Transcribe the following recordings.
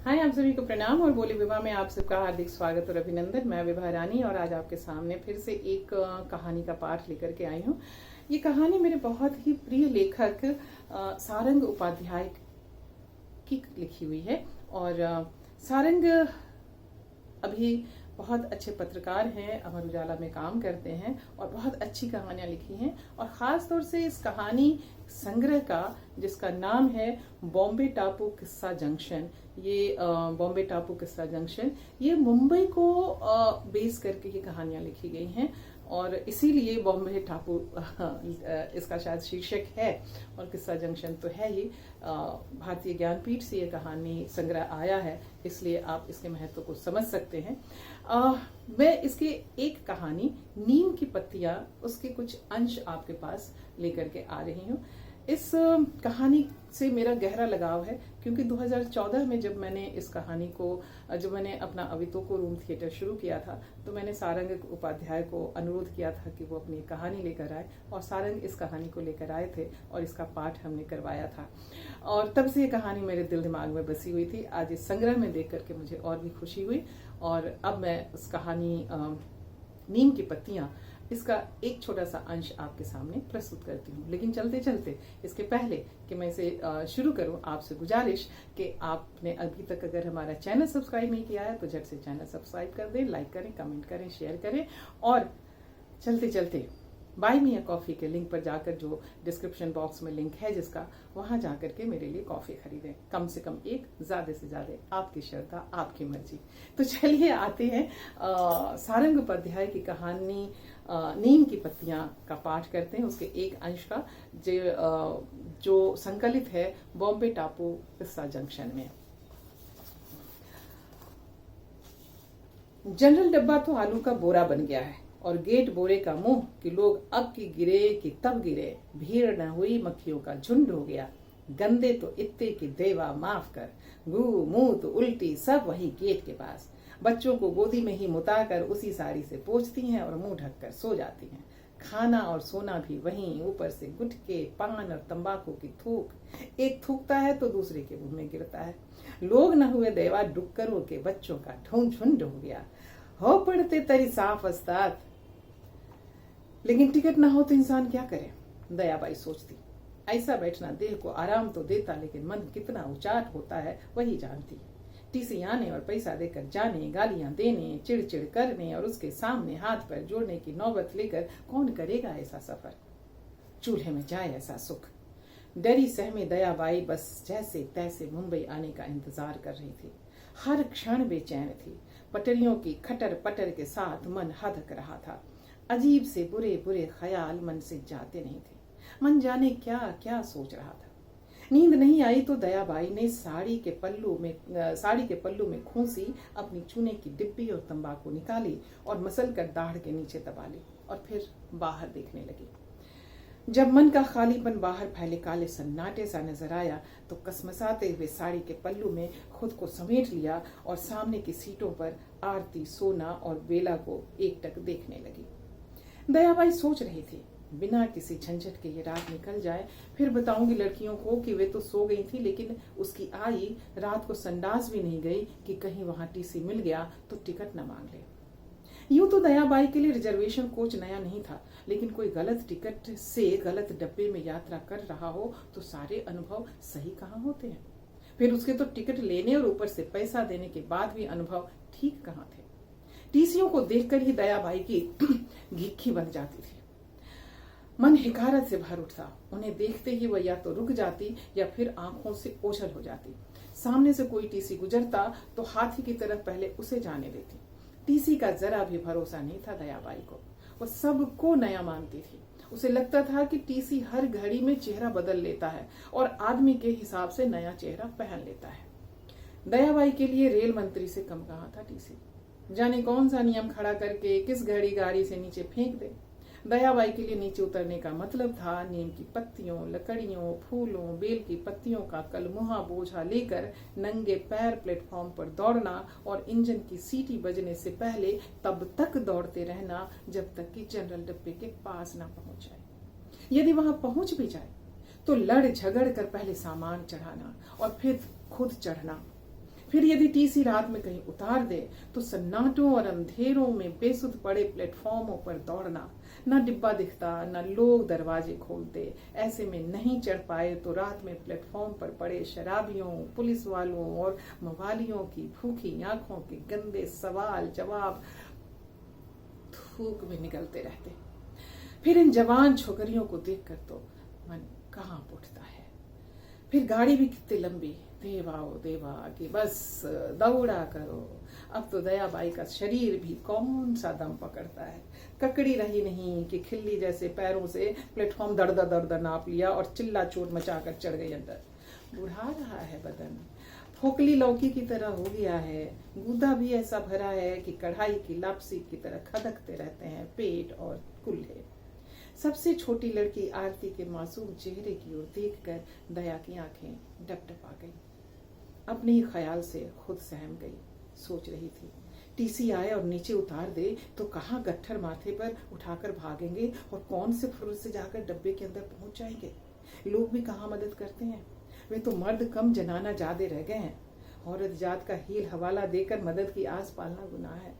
हाय, आप सभी को प्रणाम और बोली विवाह में आप सबका हार्दिक स्वागत और अभिनंदन। मैं विभा रानी और आज आपके सामने फिर से एक कहानी का पाठ लेकर के आई हूँ। ये कहानी मेरे बहुत ही प्रिय लेखक सारंग उपाध्याय की लिखी हुई है। और सारंग अभी बहुत अच्छे पत्रकार हैं, अमर उजाला में काम करते हैं और बहुत अच्छी कहानियां लिखी हैं। और ख़ास तौर से इस कहानी संग्रह का जिसका नाम है बॉम्बे टापू किस्सा जंक्शन, ये बॉम्बे टापू किस्सा जंक्शन, ये मुंबई को बेस करके ये कहानियां लिखी गई हैं और इसीलिए बॉम्बे टापू इसका शायद शीर्षक है। और किस्सा जंक्शन तो है ही, भारतीय ज्ञानपीठ से ये कहानी संग्रह आया है, इसलिए आप इसके महत्व को समझ सकते हैं। मैं इसकी एक कहानी नीम की पत्तियां, उसके कुछ अंश आपके पास लेकर के आ रही हूँ। इस कहानी से मेरा गहरा लगाव है क्योंकि 2014 में जब मैंने इस कहानी को, जब मैंने अपना अवितोको रूम थिएटर शुरू किया था, तो मैंने सारंग उपाध्याय को अनुरोध किया था कि वो अपनी कहानी लेकर आए और सारंग इस कहानी को लेकर आए थे और इसका पाठ हमने करवाया था। और तब से ये कहानी मेरे दिल दिमाग में बसी हुई थी। आज इस संग्रह में देख करके मुझे और भी खुशी हुई और अब मैं उस कहानी नीम की पत्तियां, इसका एक छोटा सा अंश आपके सामने प्रस्तुत करती हूँ। लेकिन चलते चलते इसके पहले कि मैं इसे शुरू करूँ, आपसे गुजारिश कि आपने अभी तक अगर हमारा चैनल सब्सक्राइब नहीं किया है तो झट से चैनल सब्सक्राइब कर दें, लाइक करें, कमेंट करें, शेयर करें। और चलते चलते बाय मी अ कॉफ़ी के लिंक पर जाकर, जो डिस्क्रिप्शन बॉक्स में लिंक है जिसका, वहां जाकर के मेरे लिए कॉफ़ी खरीदें। कम से कम एक, ज़्यादा से ज़्यादा आपकी श्रद्धा, आपकी मर्जी। तो चलिए आते हैं सारंग उपाध्याय की कहानी नीम की पत्तियां का पाठ करते हैं, उसके एक अंश का जो संकलित है बॉम्बे टापू किस्सा जंक्शन में। जनरल डब्बा तो आलू का बोरा बन गया है और गेट बोरे का मुंह कि लोग अब की गिरे कि तब गिरे, भीड़ न हुई मक्खियों का झुंड हो गया। गंदे तो इत्ते की देवा माफ कर, गू मुंह तो उल्टी सब वही गेट के पास। बच्चों को गोदी में ही मुताकर उसी साड़ी से पोंछती हैं और मुंह ढककर सो जाती हैं। खाना और सोना भी वहीं, ऊपर से गुटके, पान और तंबाकू की थूक। एक थूकता है तो दूसरे के मुंह में गिरता है। लोग न हुए देवा, डुक्करों के बच्चों का झुंड हो गया। हो पड़ते तरी साफ अस्ताद, लेकिन टिकट ना हो तो इंसान क्या करे, दयाबाई सोचती। ऐसा बैठना देह को आराम तो देता, लेकिन मन कितना उचाट होता है वही जानती। टीसी आने और पैसा देकर जाने, गालियां देने, चिड़चिड़ करने और उसके सामने हाथ पैर जोड़ने की नौबत लेकर कौन करेगा ऐसा सफर। चूल्हे में जाए ऐसा सुख। डरी सहमी दयाबाई बस जैसे तैसे मुंबई आने का इंतजार कर रही थी। हर क्षण बेचैन थी। पटरियों की खटर पटर के साथ मन हदक रहा था। अजीब से बुरे बुरे ख्याल मन से जाते नहीं थे। मन जाने क्या क्या सोच रहा था। नींद नहीं आई तो दयाबाई ने साड़ी के पल्लू में खूंसी, अपनी चूने की डिब्बी और तंबाकू निकाली और मसल कर दाढ़ के नीचे दबा ली और फिर बाहर देखने लगी। जब मन का खालीपन बाहर फैले काले सन्नाटे सा नजर आया तो कसमसाते हुए साड़ी के पल्लू में खुद को समेट लिया और सामने की सीटों पर आरती, सोना और बेला को एकटक देखने लगी। दयाबाई सोच रही थी, बिना किसी झंझट के ये रात निकल जाए, फिर बताऊंगी लड़कियों को कि वे तो सो गई थी, लेकिन उसकी आई रात को संडास भी नहीं गई कि कहीं वहां टीसी मिल गया तो टिकट न मांग ले। यूं तो दयाबाई के लिए रिजर्वेशन कोच नया नहीं था, लेकिन कोई गलत टिकट से गलत डब्बे में यात्रा कर रहा हो तो सारे अनुभव सही कहाँ होते हैं। फिर उसके तो टिकट लेने और ऊपर से पैसा देने के बाद भी अनुभव ठीक कहाँ थे। टीसियों को देखकर ही दयाबाई की घिक्की बन जाती थी। मन हिकारत से भर उठता। उन्हें देखते ही वह या तो रुक जाती या फिर आंखों से ओझल हो जाती। सामने से कोई टीसी गुजरता तो हाथी की तरफ पहले उसे जाने देती। टीसी का जरा भी भरोसा नहीं था दयाबाई को। वह सबको नया मानती थी। उसे लगता था कि टीसी हर घड़ी में चेहरा बदल लेता है और आदमी के हिसाब से नया चेहरा पहन लेता है। दयाबाई के लिए रेल मंत्री से कम कहाँ था टीसी। जाने कौन सा नियम खड़ा करके किस घड़ी गाड़ी से नीचे फेंक दे। दयाबाई के लिए नीचे उतरने का मतलब था नीम की पत्तियों, लकड़ियों, फूलों, बेल की पत्तियों का कलमुहा बोझा लेकर नंगे पैर प्लेटफॉर्म पर दौड़ना और इंजन की सीटी बजने से पहले तब तक दौड़ते रहना जब तक कि जनरल डब्बे के पास ना पहुंच जाए। यदि वहां पहुंच भी जाए तो लड़ झगड़ कर पहले सामान चढ़ाना और फिर खुद चढ़ना, फिर यदि टीसी रात में कहीं उतार दे तो सन्नाटों और अंधेरों में बेसुध पड़े प्लेटफॉर्मों पर दौड़ना, न डिब्बा दिखता न लोग दरवाजे खोलते। ऐसे में नहीं चढ़ पाए तो रात में प्लेटफॉर्म पर पड़े शराबियों, पुलिस वालों और मवालियों की भूखी आंखों के गंदे सवाल जवाब थूक में निकलते रहते। फिर इन जवान छोकरियों को देखकर तो मन कहाँ उठता है। फिर गाड़ी भी कितनी लंबी, देवा ओ देवा कि बस दौड़ा करो। अब तो दयाबाई का शरीर भी कौन सा दम पकड़ता है। ककड़ी रही नहीं कि खिल्ली जैसे पैरों से प्लेटफॉर्म दर्द दर्द नाप लिया और चिल्ला चोट मचाकर चढ़ गई अंदर। बुढ़ा रहा है बदन, खोखली लौकी की तरह हो गया है। गूदा भी ऐसा भरा है कि कढ़ाई की लापसी की तरह खदकते रहते हैं पेट और कुल्हे। सबसे छोटी लड़की आरती के मासूम चेहरे की ओर देखकर दया की आंखें डपडपा गई। अपने ही ख्याल से खुद सहम गई। सोच रही थी टीसी आए और नीचे उतार दे तो कहाँ गट्ठर माथे पर उठाकर भागेंगे और कौन से फुर्र से जाकर डब्बे के अंदर पहुंच जाएंगे। लोग भी कहाँ मदद करते हैं, वे तो मर्द कम जनाना ज्यादा रह गए हैं। औरत जात का हील हवाला देकर मदद की आस पालना गुनाह है।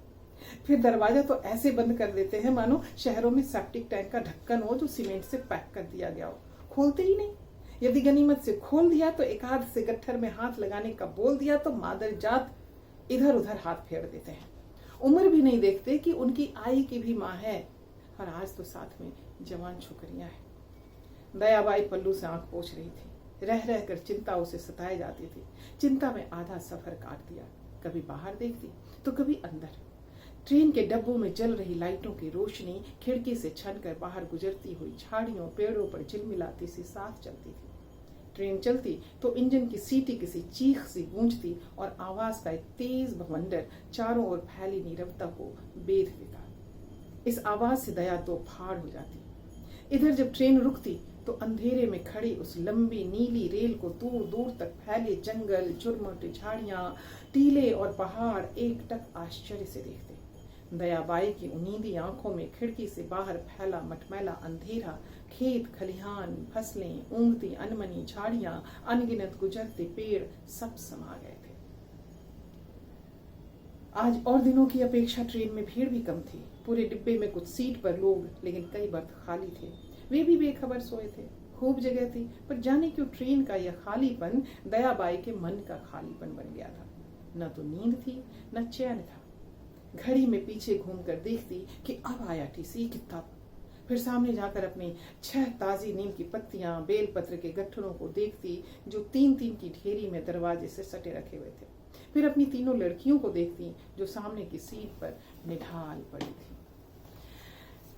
फिर दरवाजा तो ऐसे बंद कर देते हैं मानो शहरों में सेप्टिक टैंक का ढक्कन हो जो सीमेंट से पैक कर दिया गया हो। खोलते ही नहीं। यदि गनीमत से खोल दिया तो एक आध से गट्ठर में हाथ लगाने का बोल दिया तो मादर जात इधर उधर हाथ फेर देते हैं। उम्र भी नहीं देखते कि उनकी आई की भी माँ है और आज तो साथ में जवान छोकरियां हैं। दयाबाई पल्लू से आंख पोंछ रही थी। रह रह कर चिंता उसे सताए जाती थी। चिंता में आधा सफर काट दिया। कभी बाहर देखती तो कभी अंदर। ट्रेन के डब्बों में जल रही लाइटों की रोशनी खिड़की से छनकर बाहर गुजरती हुई झाड़ियों पेड़ों पर झिलमिलाती सी साथ चलती थी। ट्रेन चलती तो इंजन की सीटी किसी चीख सी गूंजती और आवाज का एक तेज भवंडर चारों ओर फैली नीरवता को बेध देता। इस आवाज से दया तो फाड़ हो जाती। इधर जब ट्रेन रुकती तो अंधेरे में खड़ी उस लंबी नीली रेल को दूर दूर तक फैले जंगल, झुरमुट झाड़ियां, टीले और पहाड़ एकटक आश्चर्य से देखते। दयाबाई की उनींदी आंखों में खिड़की से बाहर फैला मटमैला अंधेरा, खेत खलिहान, फसलें, ऊँगती अनमनी झाड़ियां, अनगिनत गुजरते पेड़ सब समा गए थे। आज और दिनों की अपेक्षा ट्रेन में भीड़ भी कम थी। पूरे डिब्बे में कुछ सीट पर लोग, लेकिन कई बर्थ खाली थे। वे भी बेखबर सोए थे। खूब जगह थी, पर जाने क्यों ट्रेन का यह खालीपन दयाबाई के मन का खालीपन बन गया था। न तो नींद थी न चैन था। घड़ी में पीछे घूमकर देखती कि अब आया टीसी कितना। फिर सामने जाकर अपनी 6 ताजी नीम की पत्तियां, बेलपत्र के गट्ठरों को देखती जो 3-3 की ढेरी में दरवाजे से सटे रखे हुए थे। फिर अपनी तीनों लड़कियों को देखती जो सामने की सीट पर निढाल पड़ी थी।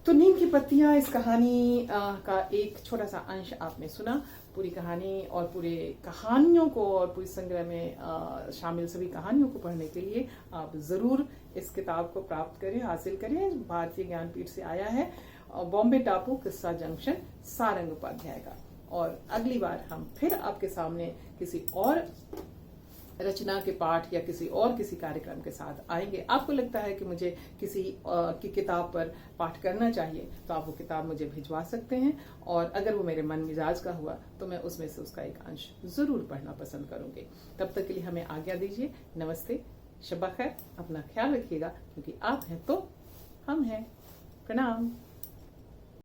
तो नीम की पत्तियां इस कहानी का एक छोटा सा अंश आपने सुना। पूरी कहानी और पूरे कहानियों को और पूरी संग्रह में शामिल सभी कहानियों को पढ़ने के लिए आप जरूर इस किताब को प्राप्त करें, हासिल करें। भारतीय ज्ञानपीठ से आया है, बॉम्बे टापू किस्सा जंक्शन, सारंग उपाध्याय का। और अगली बार हम फिर आपके सामने किसी और रचना के पाठ या किसी कार्यक्रम के साथ आएंगे। आपको लगता है कि मुझे किसी की किताब पर पाठ करना चाहिए तो आप वो किताब मुझे भिजवा सकते हैं, और अगर वो मेरे मन मिजाज का हुआ तो मैं उसमें से उसका एक अंश जरूर पढ़ना पसंद करूंगी। तब तक के लिए हमें आज्ञा दीजिए। नमस्ते, शब्बा खैर, अपना ख्याल रखिएगा, क्योंकि आप हैं तो हम हैं। प्रणाम।